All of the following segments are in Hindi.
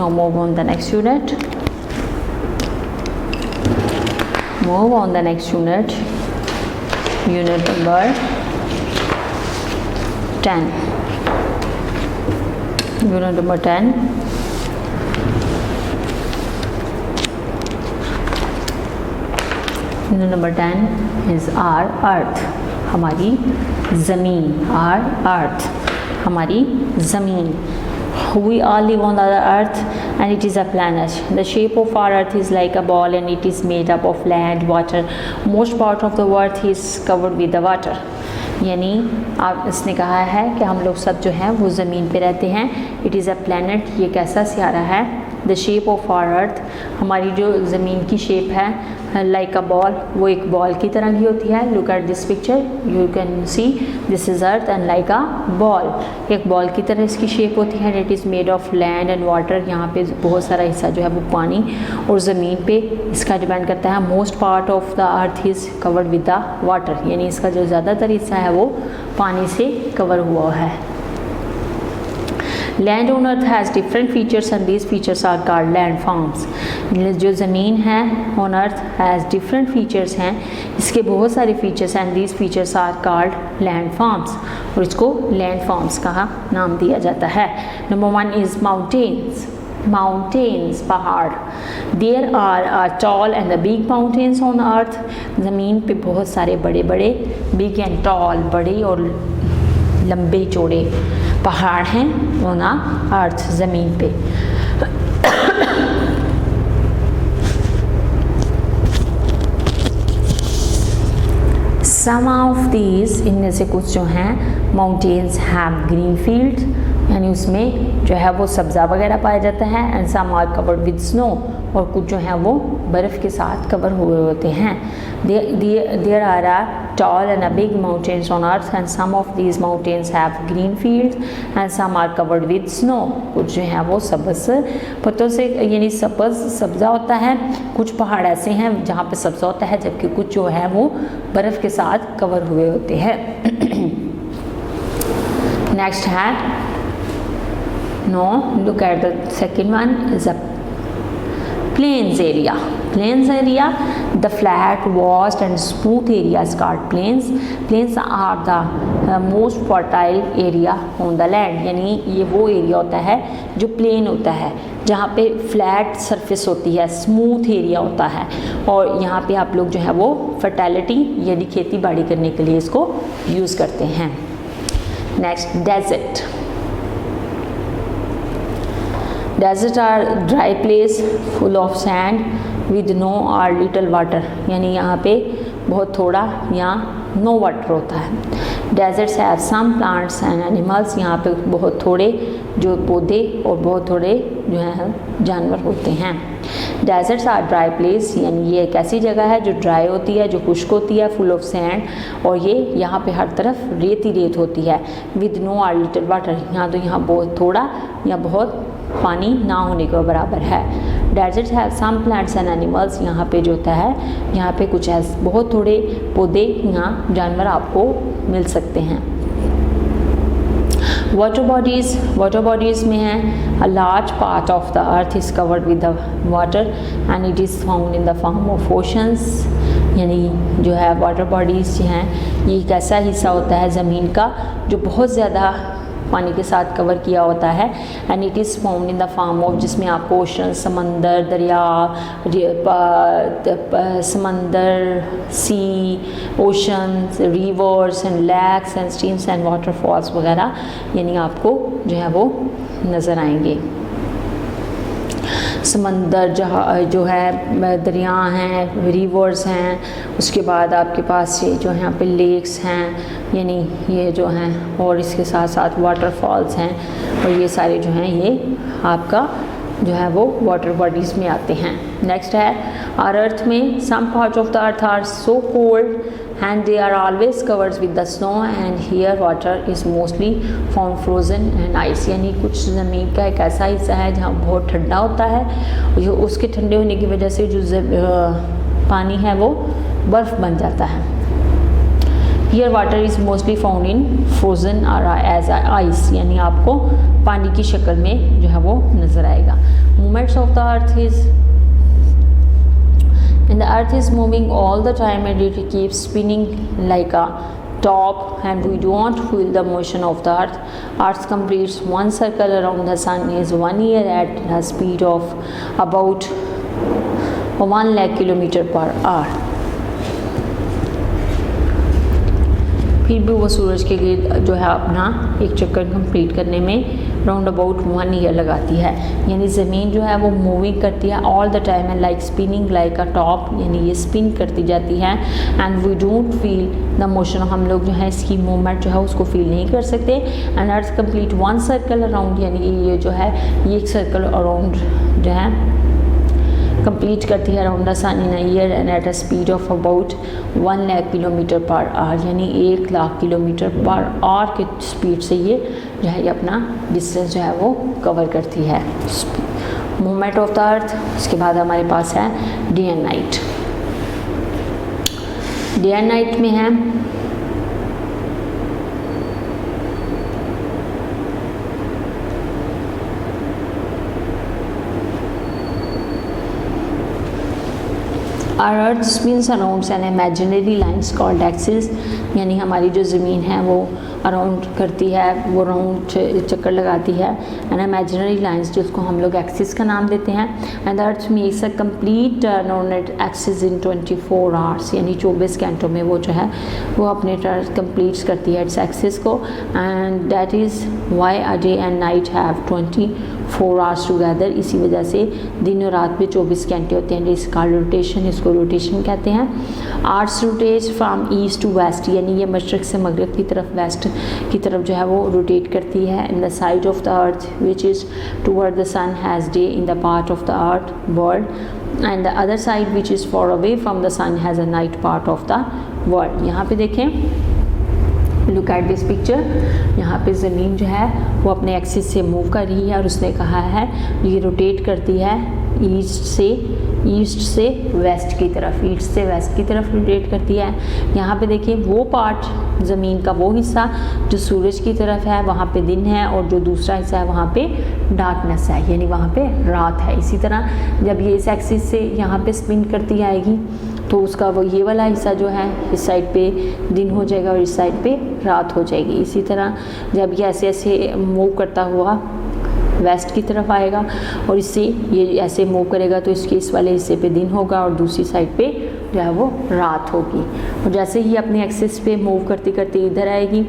Now move on the next unit. Move on the next unit. Unit number 10. Unit number 10. Unit number 10 is our earth. हमारी ज़मीन. Our earth. हमारी ज़मीन. We all live on the earth and it is a planet. The shape of our earth is like a ball and it is made up of land, water. Most part of the earth is covered with the water. यानी आप इसने कहा है कि हम लोग सब जो हैं वो ज़मीन पे रहते हैं. It is a planet. ये कैसा सियारा है. The shape of our earth. हमारी जो ज़मीन की शेप है लाइक अ बॉल, वो एक बॉल की तरह की होती है. Look at this picture, you can see this is earth and like a ball. एक बॉल की तरह इसकी शेप होती है. It is made of land and water. यहाँ पे बहुत सारा हिस्सा जो है वो पानी और ज़मीन पे इसका डिपेंड करता है. Most part of the earth is covered with the water. यानी इसका जो ज़्यादातर हिस्सा है वो पानी से कवर हुआ है. Land on earth has different features and these features are called landforms. जो ज़मीन है on earth has different features हैं. इसके बहुत सारे features and these features are called landforms. और इसको लैंड फॉर्म्स का नाम दिया जाता है. Number 1 is mountains. माउंटेन्स, पहाड़. There are tall and the big mountains on earth. ज़मीन पे बहुत सारे बड़े बड़े, बिग एंड टॉल, बड़े और लंबे चौड़े पहाड़ हैं ऑन अर्थ, ज़मीन पे. सम ऑफ दीज, इनमें से कुछ जो हैं माउंटेन्स हैव ग्रीन फील्ड, यानी उसमें जो है वो सब्ज़ा वगैरह पाया जाता है. And some are covered with snow, और कुछ जो हैं वो बर्फ़ के साथ कवर हुए होते हैं. There are tall and a big mountains on earth and some of these mountains have green fields and some are covered with snow. कुछ जो हैं वो सब्ज़ पत्तों से, यानी सब्ज़ा होता है. कुछ पहाड़ ऐसे हैं जहाँ पे सब्ज़ा होता है, जबकि कुछ जो है वो बर्फ़ के साथ कवर हुए होते हैं. नेक्स्ट है look at the second one is a plains area. Plains area, the flat, vast and smooth areas called plains. Plains are the most fertile area on the land. यानी ये वो एरिया होता है जो प्लेन होता है, जहाँ पे फ्लैट सरफेस होती है, स्मूथ एरिया होता है, और यहाँ पे आप लोग जो है वो फर्टिलिटी यानी खेती बाड़ी करने के लिए इसको यूज़ करते हैं. Next, desert. Desert are dry place full of sand with no or little water. यानी यहाँ पे बहुत थोड़ा या no water होता है. Deserts have some plants and animals. यहाँ पे बहुत थोड़े जो पौधे और बहुत थोड़े जो हैं जानवर होते हैं. Deserts are dry place, यानी ये एक ऐसी जगह है जो ड्राई होती है, जो खुश्क होती है, फुल ऑफ सैंड, और ये यहाँ पे हर तरफ रेत ही रेत होती है. विद नो और लिटिल वाटर, यहाँ तो यहाँ बहुत थोड़ा या बहुत पानी ना होने के बराबर है. Deserts have some plants and animals. यहाँ पे जो होता है, यहाँ पे कुछ ऐसे बहुत थोड़े पौधे, यहाँ जानवर आपको मिल सकते हैं. वाटर बॉडीज़ में है a large part of the earth is covered with the water and it is found in the form of oceans. यानी जो है वाटर बॉडीज़ हैं, ये एक ऐसा हिस्सा होता है ज़मीन का जो बहुत ज़्यादा पानी के साथ कवर किया होता है. And it is found in the form of, जिसमें आपको ओशन, समंदर, दरिया, समंदर, sea, oceans, rivers and lakes and streams and waterfalls वगैरह यानी आपको जो है वो नज़र आएंगे. समंदर जहाँ जो है, दरिया हैं, रिवर्स हैं, उसके बाद आपके पास ये जो है यहाँ पे लेक्स हैं, यानी ये जो हैं, और इसके साथ साथ वाटरफॉल्स हैं, और ये सारे जो हैं ये आपका जो है वो वाटर बॉडीज़ में आते हैं. नेक्स्ट है आवर अर्थ में some parts of the earth are so cold and they are always covered with the snow and here water is mostly found frozen and ice. यानी कुछ ज़मीन का एक ऐसा हिस्सा है जहाँ बहुत ठंडा होता है, जो उसके ठंडे होने की वजह से जो पानी है वो बर्फ़ बन जाता है. Here water is mostly found in frozen or as ice, यानी आपको पानी की शक्ल में जो है वो नज़र आएगा. movements of the earth is, and the earth is moving all the time and it keeps spinning like a top, and we don't feel the motion of the earth. Earth completes one circle around the sun is 1 year at a speed of about 1 lakh kilometre per our. फिर भी वो सूरज के गिर्द जो है अपना एक चक्कर कंप्लीट करने में राउंड अबाउट 1 ईयर लगाती है। यानी ज़मीन जो है वो मूविंग करती है all the time and like spinning like a top, यानी ये स्पिन करती जाती है and we don't feel the motion, हम लोग जो है इसकी मूवमेंट जो है उसको फील नहीं कर सकते। And earth complete one circle around, यानी ये जो है ये एक सर्कल अराउंड जो है कंप्लीट करती है around the sun in a year and at a speed of about 1 lakh kilometre per hour, यानी 1 लाख किलोमीटर पर आवर के स्पीड से ये जो है ये अपना डिस्टेंस जो है वो कवर करती है। मूवमेंट ऑफ द अर्थ। उसके बाद हमारे पास है day and night. Day and night में है Our earth spins around an imaginary lines called axis, यानी हमारी जो ज़मीन है वो अराउंड करती है, वो राउंड चक्कर लगाती है एंड इमेजिनरी लाइंस जिसको हम लोग एक्सिस का नाम देते हैं। And the earth makes a complete turn on it axis in 24 hours, यानी 24 घंटों में वो जो है वो अपने टर्न कंप्लीट करती है इट्स एक्सिस को। And that is why a day and night have 24 hours together, इसी वजह से दिन और रात में 24 घंटे होते हैं। इसका रोटेशन, इसको रोटेशन कहते हैं। Earth's rotate from east to west, यानी ये मशरक़ से मगरब की तरफ वेस्ट की तरफ जो है वो रोटेट करती है। In the side of the earth which is toward the sun has day in the part of the earth world and the other side which is far away from the sun has a night part of the world. यहाँ पे देखें, लुक एट दिस पिक्चर, यहाँ पे ज़मीन जो है वो अपने एक्सिस से मूव कर रही है और उसने कहा है ये रोटेट करती है ईस्ट से वेस्ट की तरफ, ईस्ट से वेस्ट की तरफ रोटेट करती है। यहाँ पे देखिए वो पार्ट ज़मीन का वो हिस्सा जो सूरज की तरफ है वहाँ पे दिन है और जो दूसरा हिस्सा है वहाँ पे डार्कनेस है, यानी वहाँ पे रात है। इसी तरह जब ये इस एक्सिस से यहाँ पे स्पिन करती आएगी तो उसका वो ये वाला हिस्सा जो है इस साइड पे दिन हो जाएगा और इस साइड पे रात हो जाएगी। इसी तरह जब ये ऐसे ऐसे मूव करता हुआ वेस्ट की तरफ आएगा और इससे ये ऐसे मूव करेगा तो इसके इस वाले हिस्से पे दिन होगा और दूसरी साइड पे जो है वो रात होगी। और जैसे ही अपने एक्सिस पे मूव करते करते इधर आएगी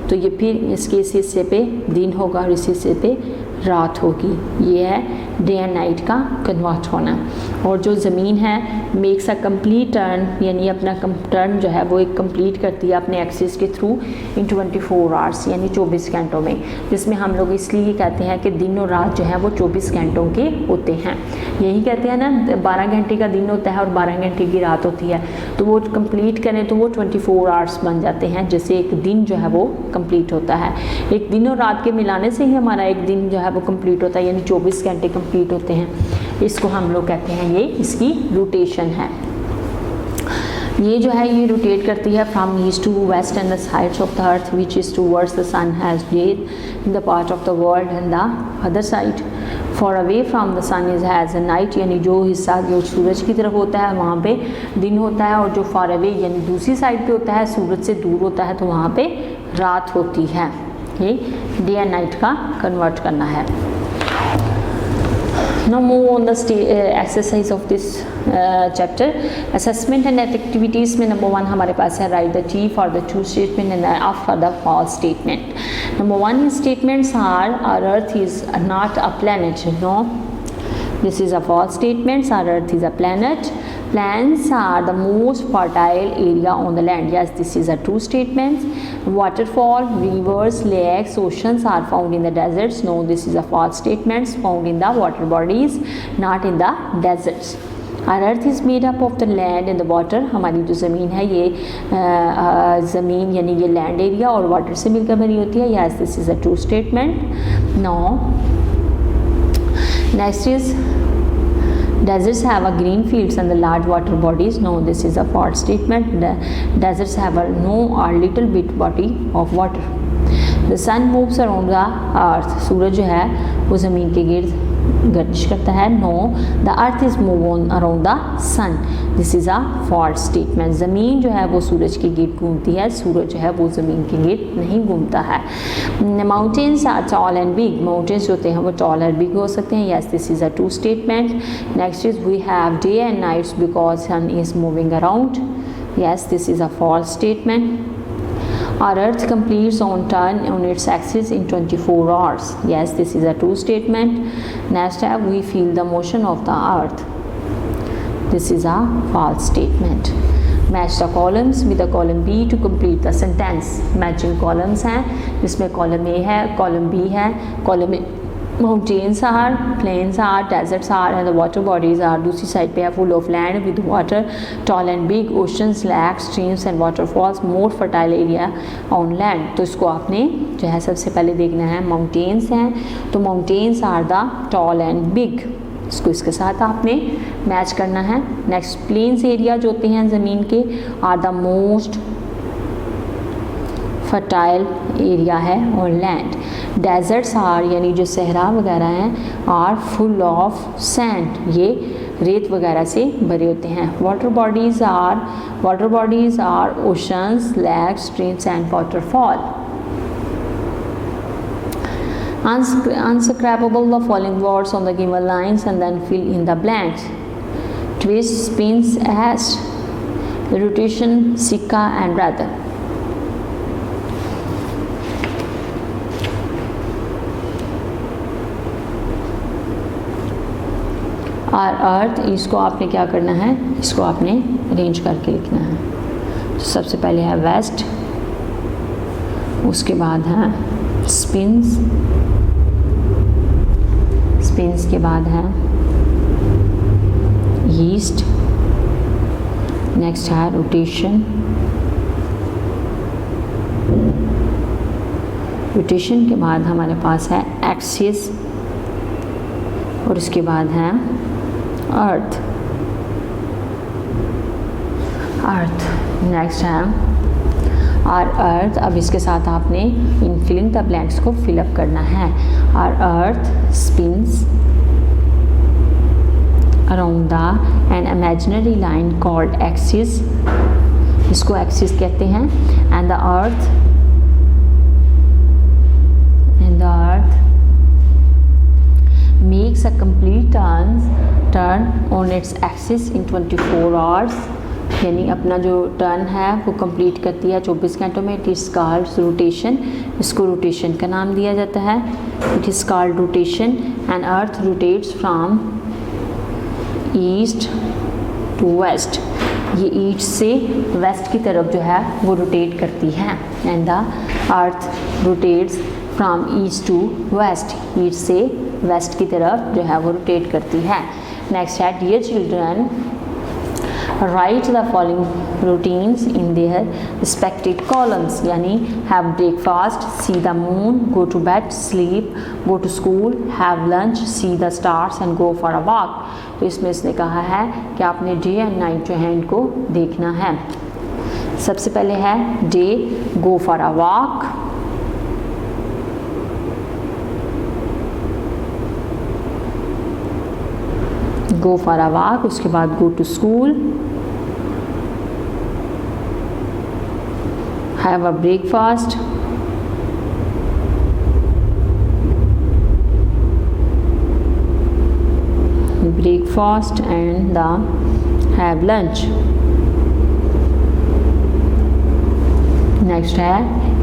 तो ये फिर इसके इस हिस्से पे दिन होगा और इस हिस्से पे रात होगी। ये है डे एंड नाइट का कन्वर्ट होना। और जो ज़मीन है मेक्स अ कंप्लीट टर्न, यानी अपना टर्न जो है वो एक कंप्लीट करती है अपने एक्सिस के थ्रू इन 24 आवर्स, यानी 24 घंटों में, जिसमें हम लोग इसलिए कहते हैं कि दिन और रात जो है वो 24 घंटों के होते हैं। यही कहते हैं ना 12 घंटे का दिन होता है और 12 घंटे की रात होती है, तो वो कंप्लीट करें तो वो 24 आवर्स बन जाते हैं, जैसे एक दिन जो है वो कंप्लीट होता है। एक दिन और रात के मिलाने से ही हमारा एक दिन जो है वो कंप्लीट होता है, यानी 24 घंटे कंप्लीट होते हैं। इसको हम लोग कहते हैं ये इसकी रोटेशन है। ये जो है ये रोटेट करती है from east to west and the sides of the earth which is towards the sun has day in the part of the world and the other side far away from the sun is has a night, यानी जो हिस्सा जो सूरज की तरफ होता है वहाँ पे दिन होता है और जो फॉर अवे यानी दूसरी साइड पे होता है सूरज से दूर होता है तो वहाँ पे रात होती है। ये डे एंड नाइट का कन्वर्ट करना है। Now move on the exercise of this chapter. Assessment and activities में number 1 हमारे पास है write the true for the true statement and the for the false statement. Number 1 statements are our earth is not a planet. No, this is a false statement. Our earth is a planet. Plants are the most fertile area on the land. Yes, this is a true statement. Waterfall, rivers, lakes, oceans are found in the deserts. No, this is a false statement. Found in the water bodies, not in the deserts. Our earth is made up of the land and the water. हमारी जो ज़मीन है ये ज़मीन यानी ये लैंड एरिया और वाटर से मिलकर बनी होती है। Yes, this is a true statement. No. Next is deserts have a green fields and the large water bodies. No, this is a false statement. The deserts have a no or little bit body of water. The sun moves around the earth. सूरज जो है वो ज़मीन के गिर्द गर्दिश करता है. No, the earth is move on around the sun. This is a false statement. ज़मीन जो है वो सूरज के गिर्द घूमती है, सूरज जो है वो ज़मीन के गिर्द नहीं घूमता है. Mountains are tall and big. Mountains होते हैं वो टॉल और बिग हो सकते हैं. Yes, this is a true statement. Next is we have day and nights because sun is moving around. Yes, this is a false statement. Our earth completes on turn on its axis in 24 hours. Yes, this is a true statement. Next have we feel the motion of the earth. This is a false statement. Match the columns with the column B to complete the sentence. Matching columns हैं जिसमें column A है, column B है. column A mountains are, plains are, deserts are and the water bodies are. दूसरी साइड पे है full of land with water, tall and big, oceans, lakes, streams and waterfalls, more fertile area on land. तो इसको आपने जो है सबसे पहले देखना है mountains हैं, तो mountains are the tall and big. इसको इसके साथ आपने मैच करना है. नेक्स्ट प्लेन्स एरिया जो होते हैं ज़मीन के are the most fertile area है और लैंड. डेजर्ट्स आर यानी जो सहरा वगैरह हैं आर फुल ऑफ सैंड, ये रेत वगैरह से भरे होते हैं. Water bodies are oceans, lakes, streams and waterfall. Unscrapable the following words on the given lines and then fill in the blanks. Twist, spins, as, rotation, sikka and rather. और अर्थ इसको आपने क्या करना है, इसको आपने अरेंज करके लिखना है. तो सबसे पहले है वेस्ट, उसके बाद है स्पिन्स के बाद है ईस्ट, नेक्स्ट है रोटेशन के बाद हमारे पास है एक्सिस और उसके बाद है अर्थ. नेक्स्ट है आर अर्थ. अब इसके साथ आपने इन फिलिंग द ब्लैंक्स को फिलअप करना है. Our earth spins around the an imaginary line called axis. इसको एक्सिस कहते हैं. And the earth makes a complete turn on its axis in 24 hours. यानी अपना जो टर्न है वो कंप्लीट करती है 24 घंटों में. It is called rotation. इसको रोटेशन का नाम दिया जाता है. It is called rotation. And earth rotates from east to west. ये ईस्ट से वेस्ट की तरफ जो है वो रोटेट करती है. And the earth rotates from east to west. East से वेस्ट की तरफ जो है वो रोटेट करती है. नेक्स्ट है dear children, write the following routines in their respective columns. यानी have breakfast, see the moon, go to bed, sleep, go to school, have lunch, see the stars and go for a walk. तो इसमें इसने कहा है कि आपने डे एंड नाइट जो है इनको देखना है. सबसे पहले है day, go for a walk. Go for a walk. उसके बाद go to school, have a breakfast, and the have lunch. Next है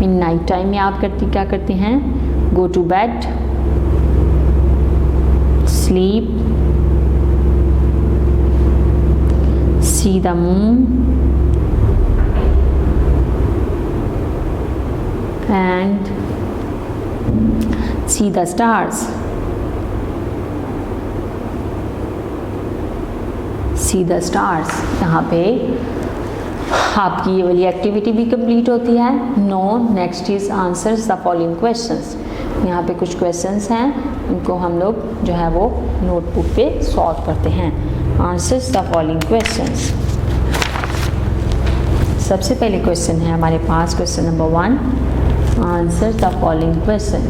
इन नाइट टाइम में आप क्या करते हैं, go to bed, sleep, see the moon and see the stars. See the stars. यहाँ पे आपकी ये वाली एक्टिविटी भी कंप्लीट होती है. No, next is answers the following questions. यहाँ पे कुछ क्वेश्चंस हैं, इनको हम लोग जो है वो नोटबुक पे सॉल्व करते हैं. Answers the following questions. सबसे पहले क्वेश्चन है हमारे पास question number 1. Answer the following question.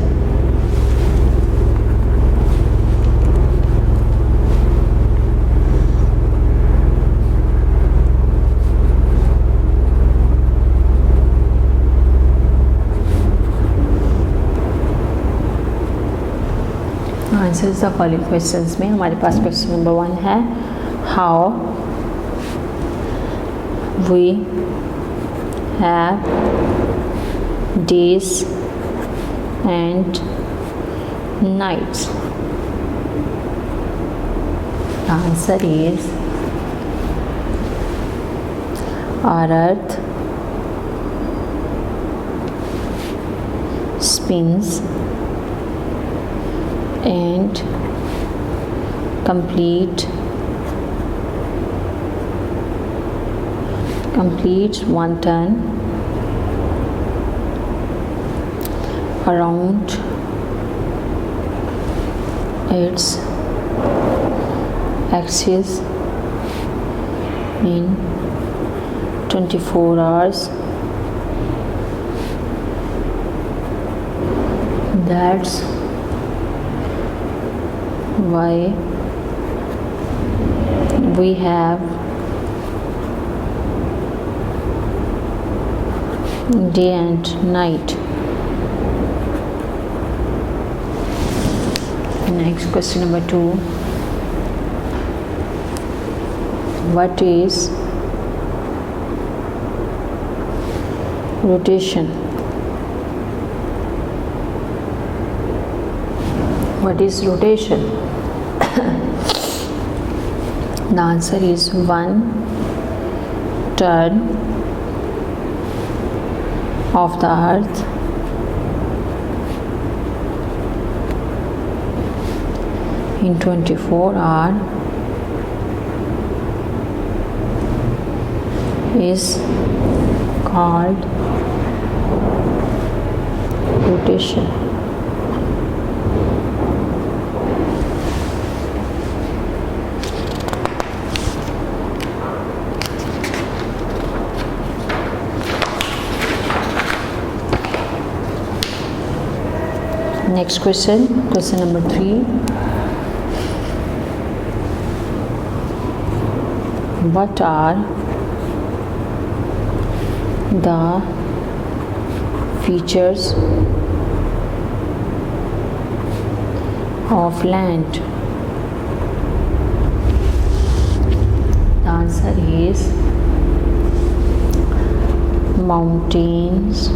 Answers the following questions में हमारे पास क्वेश्चन नंबर 1 है, how we have days and nights. The answer is our earth spins and completes one turn around its axis in 24 hours. That's why we have day and night. Next, question number 2. What is rotation? What is rotation? The answer is one turn of the earth in 24 hours is called rotation. Next question, question number 3. What are the features of land? The answer is mountains,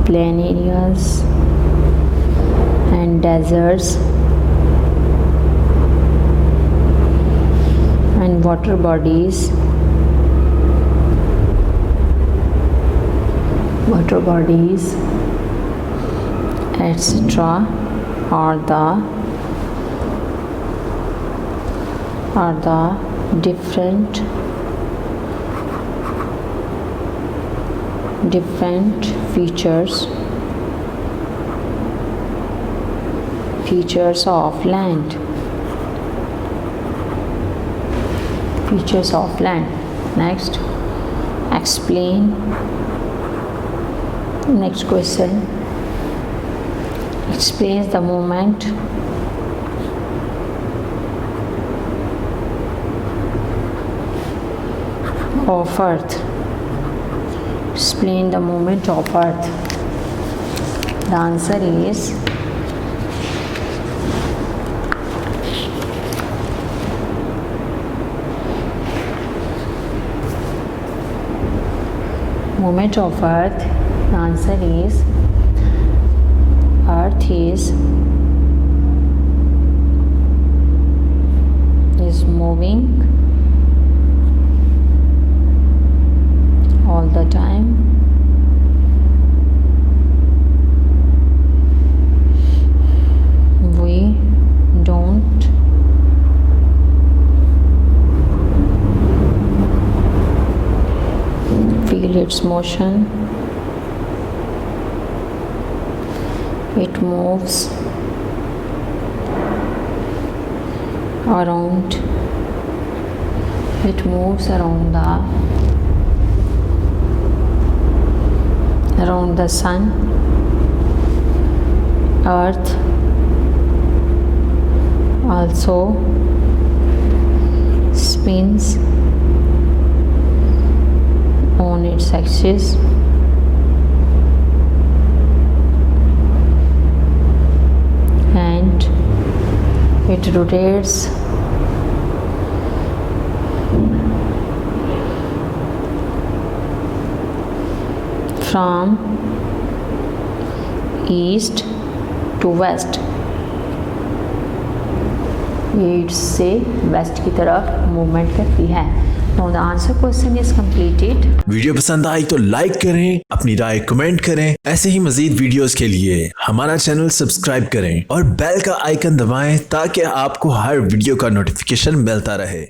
plain areas and deserts and water bodies, etc. are the different features of land. Features of land. Next, explain. Next question explains the movement of earth. Explain the movement of earth. The answer is movement of earth. The answer is earth is moving all the time. We don't feel its motion. It moves around the sun. Earth also spins on its axis It rotates from east to west. East से वेस्ट की तरफ मूवमेंट करती है. Now the answer question is completed. Video पसंद आई तो लाइक करें, अपनी राय कमेंट करें. ऐसे ही मजीद वीडियोस के लिए हमारा चैनल सब्सक्राइब करें और बेल का आइकन दबाएं ताकि आपको हर वीडियो का नोटिफिकेशन मिलता रहे.